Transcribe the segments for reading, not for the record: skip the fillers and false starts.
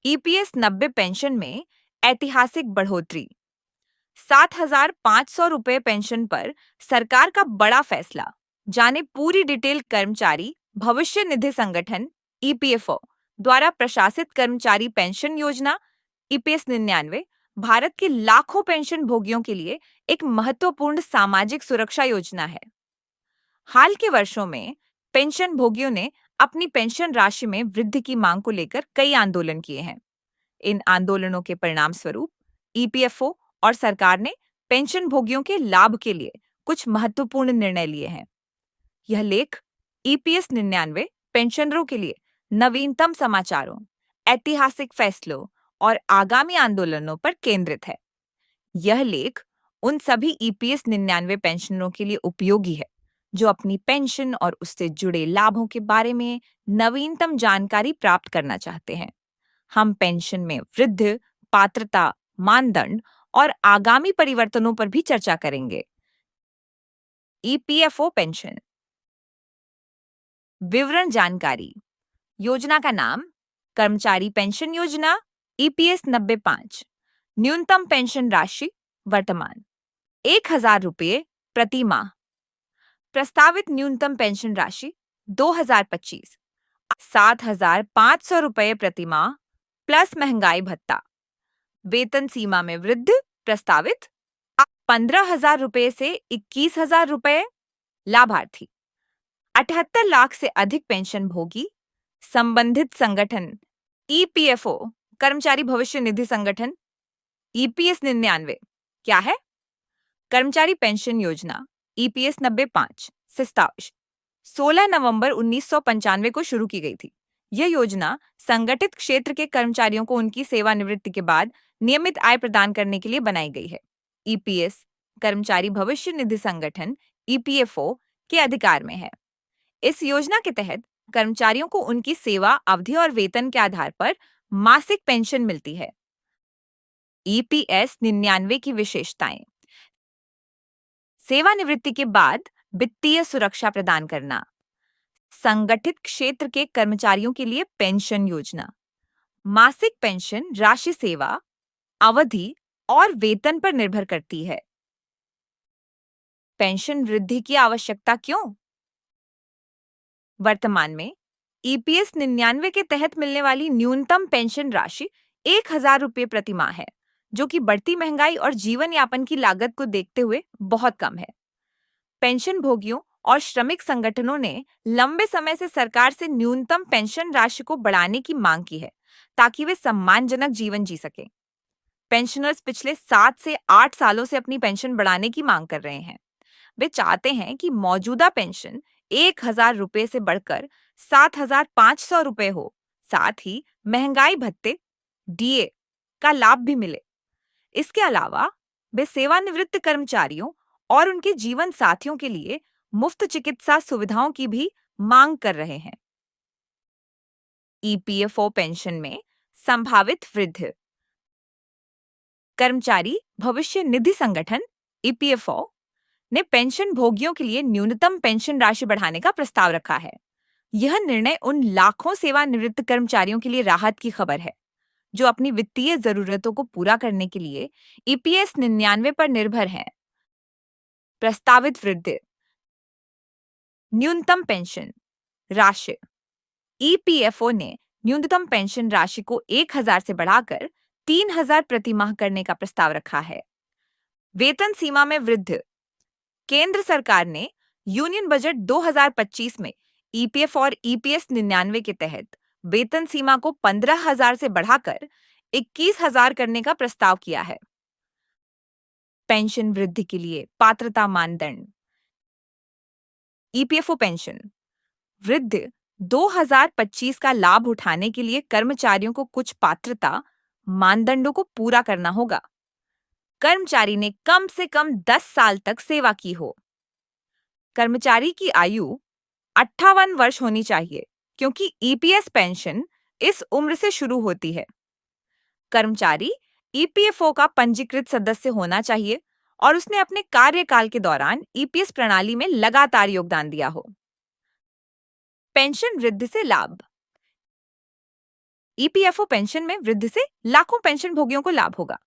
EPS 90 pension में ऐतिहासिक बढ़ोतरी। 7,500 रुपये पेंशन पर सरकार का बड़ा फैसला। जाने पूरी डिटेल। कर्मचारी भविष्य निधि संगठन ईपीएफओ द्वारा प्रशासित कर्मचारी पेंशन योजना ईपीएस 99 भारत के लाखों पेंशन भोगियों के लिए एक महत्वपूर्ण सामाजिक सुरक्षा योजना है। हाल के वर्षों में पेंशन भोगियों ने अपनी पेंशन राशि में वृद्धि की मांग को लेकर कई आंदोलन किए हैं। इन आंदोलनों के परिणाम स्वरूप ईपीएफओ और सरकार ने पेंशन भोगियों के लाभ के लिए कुछ महत्वपूर्ण निर्णय लिए हैं। यह लेख ईपीएस 99 पेंशनरों के लिए नवीनतम समाचारों, ऐतिहासिक फैसलों और आगामी आंदोलनों पर केंद्रित है। यह लेख उन सभी ईपीएस 99 पेंशनरों के लिए उपयोगी है जो अपनी पेंशन और उससे जुड़े लाभों के बारे में नवीनतम जानकारी प्राप्त करना चाहते हैं। हम पेंशन में वृद्धि, पात्रता, मानदंड और आगामी परिवर्तनों पर भी चर्चा करेंगे। ईपीएफओ पेंशन विवरण जानकारी। योजना का नाम कर्मचारी पेंशन योजना ईपीएस 95। न्यूनतम पेंशन राशि वर्तमान 1,000 रुपये प्रति माह। प्रस्तावित न्यूनतम पेंशन राशि 2025 7,500 रुपये प्रति माह प्लस महंगाई भत्ता। वेतन सीमा में वृद्धि प्रस्तावित 15,000 रुपये से 21,000 रुपये। लाभार्थी 78 लाख से अधिक पेंशन भोगी। संबंधित संगठन ईपीएफओ कर्मचारी भविष्य निधि संगठन ईपीएस 99 क्या है? कर्मचारी पेंशन योजना ईपीएस 95 सिस्टावश 16 नवंबर 1995 को शुरू की गई थी। यह योजना संगठित क्षेत्र के कर्मचारियों को उनकी सेवानिवृत्ति के बाद नियमित आय प्रदान करने के लिए बनाई गई है। ईपीएस कर्मचारी भविष्य निधि संगठन ईपीएफओ के अधिकार में है। इस योजना के तहत कर्मचारियों को उनकी सेवा अवधि और वेतन के आधार पर मासिक पेंशन मिलती है। ईपीएस 99 की विशेषताएं। सेवानिवृत्ति के बाद वित्तीय सुरक्षा प्रदान करना। संगठित क्षेत्र के कर्मचारियों के लिए पेंशन योजना। मासिक पेंशन राशि सेवा अवधि और वेतन पर निर्भर करती है। पेंशन वृद्धि की आवश्यकता क्यों? वर्तमान में ईपीएस 99 के तहत मिलने वाली न्यूनतम पेंशन राशि 1,000 रुपये प्रति माह है, जो कि बढ़ती महंगाई और जीवन यापन की लागत को देखते हुए बहुत कम है। पेंशन भोगियों और श्रमिक संगठनों ने लंबे समय से सरकार से न्यूनतम पेंशन राशि को बढ़ाने की मांग की है ताकि वे सम्मानजनक जीवन जी सकें। पेंशनर्स पिछले 7 से 8 सालों से अपनी पेंशन बढ़ाने की मांग कर रहे हैं। वे चाहते हैं कि मौजूदा पेंशन 1,000 रुपये से बढ़कर 7,500 रुपये हो। साथ ही महंगाई भत्ते डीए का लाभ भी मिले। इसके अलावा वे सेवानिवृत्त कर्मचारियों और उनके जीवन साथियों के लिए मुफ्त चिकित्सा सुविधाओं की भी मांग कर रहे हैं। ईपीएफओ पेंशन में संभावित वृद्धि। कर्मचारी भविष्य निधि संगठन ईपीएफओ ने पेंशन भोगियों के लिए न्यूनतम पेंशन राशि बढ़ाने का प्रस्ताव रखा है। यह निर्णय उन लाखों सेवानिवृत्त कर्मचारियों के लिए राहत की खबर है जो अपनी वित्तीय जरूरतों को पूरा करने के लिए ईपीएस 99 पर निर्भर हैं। प्रस्तावित वृद्धि। न्यूनतम पेंशन राशि। ईपीएफओ ने न्यूनतम पेंशन राशि को 1,000 से बढ़ाकर 3,000 प्रति माह करने का प्रस्ताव रखा है। वेतन सीमा में वृद्धि। केंद्र सरकार ने यूनियन बजट 2025 में ईपीएफ और ईपीएस 99 के तहत वेतन सीमा को 15,000 से बढ़ाकर 21,000 करने का प्रस्ताव किया है। पेंशन वृद्धि के लिए पात्रता मानदंड। ईपीएफओ पेंशन वृद्धि 2025 का लाभ उठाने के लिए कर्मचारियों को कुछ पात्रता मानदंडों को पूरा करना होगा। कर्मचारी ने कम से कम 10 साल तक सेवा की हो। कर्मचारी की आयु 58 वर्ष होनी चाहिए क्योंकि ईपीएस पेंशन इस उम्र से शुरू होती है। कर्मचारी ईपीएफओ का पंजीकृत सदस्य होना चाहिए और उसने अपने कार्यकाल के दौरान ईपीएस प्रणाली में लगातार योगदान दिया हो। पेंशन वृद्धि से लाभ। ईपीएफओ पेंशन में वृद्धि से लाखों पेंशन भोगियों को लाभ होगा।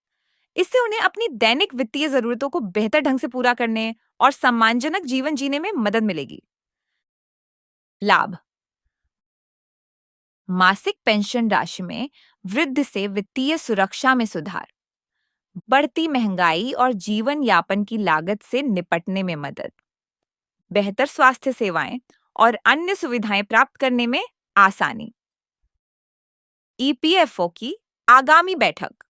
इससे उन्हें अपनी दैनिक वित्तीय जरूरतों को बेहतर ढंग से पूरा करने और सम्मानजनक जीवन जीने में मदद मिलेगी। लाभ। मासिक पेंशन राशि में वृद्धि से वित्तीय सुरक्षा में सुधार, बढ़ती महंगाई और जीवन यापन की लागत से निपटने में मदद, बेहतर स्वास्थ्य सेवाएं और अन्य सुविधाएं प्राप्त करने में आसानी। ईपीएफओ की आगामी बैठक।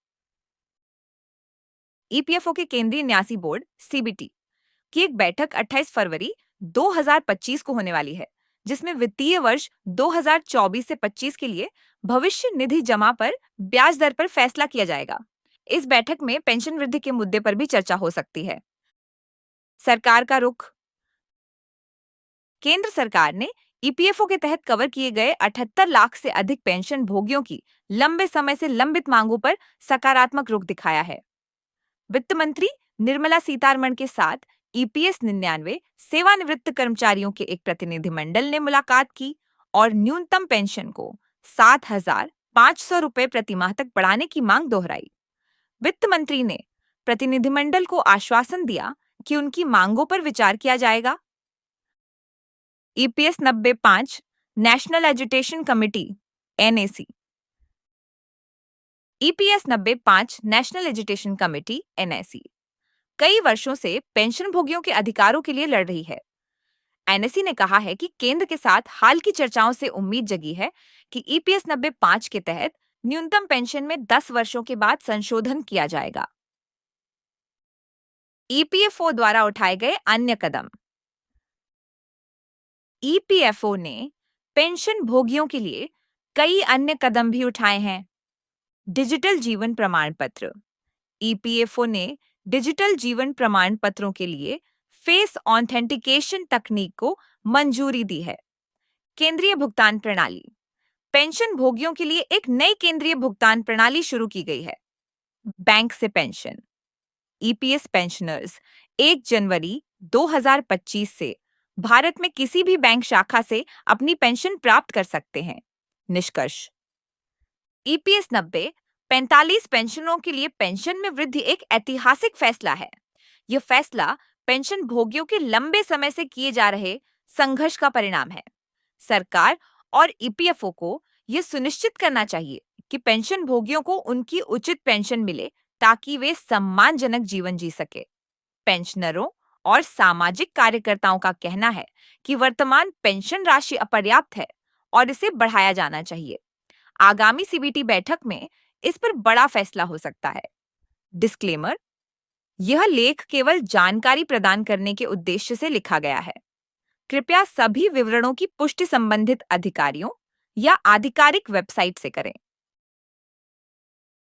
ईपीएफओ के केंद्रीय न्यासी बोर्ड सीबीटी की एक बैठक 28 फरवरी 2025 को होने वाली है, जिसमें वित्तीय वर्ष 2024 से 25 के लिए भविष्य निधि जमा पर ब्याज दर पर फैसला किया जाएगा। इस बैठक में पेंशन वृद्धि के मुद्दे पर भी चर्चा हो सकती है। सरकार का रुख। केंद्र सरकार ने ईपीएफओ के तहत कवर किए गए 78 लाख से अधिक पेंशन भोगियों की लंबे समय से लंबित मांगों पर सकारात्मक रुख दिखाया है। वित्त मंत्री निर्मला सीतारमण के साथ ईपीएस 99 सेवानिवृत्त कर्मचारियों के एक प्रतिनिधिमंडल ने मुलाकात की और न्यूनतम पेंशन को 7,500 रुपए प्रति माह तक बढ़ाने की मांग दोहराई। वित्त मंत्री ने प्रतिनिधिमंडल को आश्वासन दिया कि उनकी मांगों पर विचार किया जाएगा। EPS 95 national agitation committee NAC. EPS 95 national agitation committee NAC कई वर्षों से पेंशन भोगियों के अधिकारों के लिए लड़ रही है। एनएसी ने कहा है कि केंद्र के साथ हाल की चर्चाओं से उम्मीद जगी है कि ईपीएस 95 के तहत न्यूनतम पेंशन में 10 वर्षों के बाद संशोधन किया जाएगा। ईपीएफओ द्वारा उठाए गए अन्य कदम। ईपीएफओ ने पेंशन भोगियों के लिए कई अन्य कदम भी उठाए हैं। डिजिटल जीवन प्रमाण पत्र। ईपीएफओ ने डिजिटल जीवन प्रमाण पत्रों के लिए फेस ऑथेंटिकेशन तकनीक को मंजूरी दी है। केंद्रीय भुगतान प्रणाली। पेंशन भोगियों के लिए एक नई केंद्रीय भुगतान प्रणाली शुरू की गई है। बैंक से पेंशन। ईपीएस पेंशनर्स 1 जनवरी 2025 से भारत में किसी भी बैंक शाखा से अपनी पेंशन प्राप्त कर सकते हैं। निष्कर्ष। ईपीएस 90 45 पेंशनरों के लिए पेंशन में वृद्धि एक ऐतिहासिक फैसला है। यह फैसला पेंशन भोगियों के लंबे समय से किए जा रहे संघर्ष का परिणाम है। सरकार और ईपीएफओ को यह सुनिश्चित करना चाहिए कि पेंशन भोगियों को उनकी उचित पेंशन मिले ताकि वे सम्मानजनक जीवन जी सके। पेंशनरों और सामाजिक कार्यकर्ताओं का कहना है कि वर्तमान पेंशन राशि अपर्याप्त है और इसे बढ़ाया जाना चाहिए। आगामी सीबीटी बैठक में इस पर बड़ा फैसला हो सकता है। डिस्क्लेमर। यह लेख केवल जानकारी प्रदान करने के उद्देश्य से लिखा गया है। कृपया सभी विवरणों की पुष्टि संबंधित अधिकारियों या आधिकारिक वेबसाइट से करें।